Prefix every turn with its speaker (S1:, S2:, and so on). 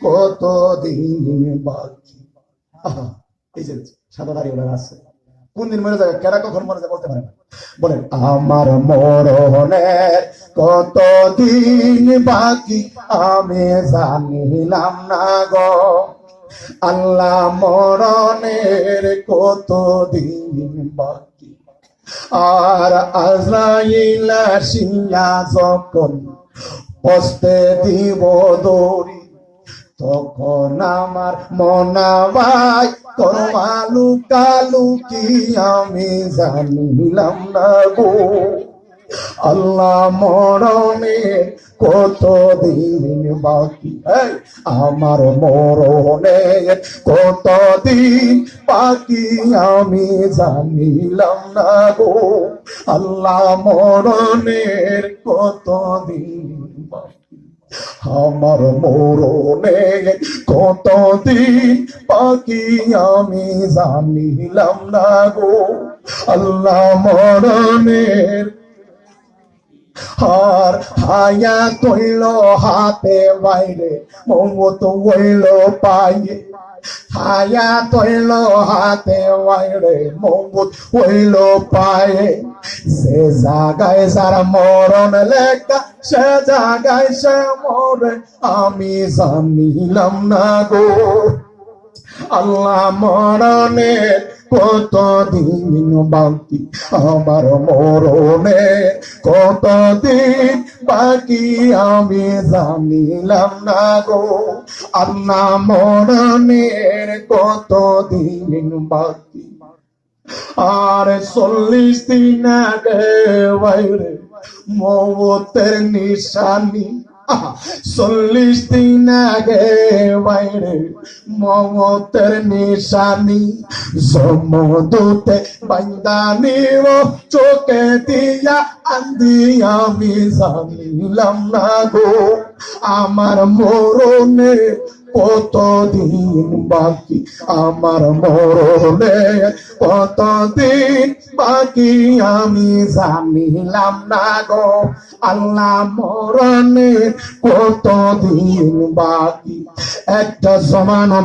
S1: কতদিন বাকি। এই যে সাদা দাড়ি ওরা আছে, কোন দিন মরে যাবে, কেরা কখন মরে যাবে বলতে পারে না। বলেন আমার মরণের কতদিন বাকি আমি জানিলাম না গো। আল্লাহ মরণের কতদিন বাকি। আর আজরাইল আসিয়া যখন হস্তে দিব দড়ি, তখন আমার মনাবাই করবা লুকালুকি আমি জানিলাম না গো। আল্লাহ মরণের কতদিন বাকি, আমার মরণের কতদিন বাকি আমি জানিলাম না গো। আল্লাহ মরণের কতদিন বাকি, আমার মরণের কতদিন বাকি আমি জানিলাম না গো। আল্লাহ মরণের হার হায়া তৈল হাতে বাইরে মমত হইল পায়ে, হায়া তৈল হাতে বাইরে মমত হইল পায়ে। সে জাগায় যার মরণ লেখা সে জাগায় সে মরে আমি জানিলাম না গো। আল্লাহ মরণের কতদিন বাকি, আমার মরণের কতদিন বাকি আমি জানিলাম না গো। আল্লাহ মরণের কতদিন বাকি। আর 40 দিন আগে বাইরে মৌতের নিশানি, 40 দিন আগে বাইরে মমতের নিশানি। জমদূতে বান্দানি ও চোখে দিয়া আন্দি আমি জানিলাম না গো। আমার মরণে কতদিন বাকি, আমার মরণে কতদিন বাকি আমি জানিলাম না গো। আল্লাহ মরণে কতদিন বাকি। একটা জমানো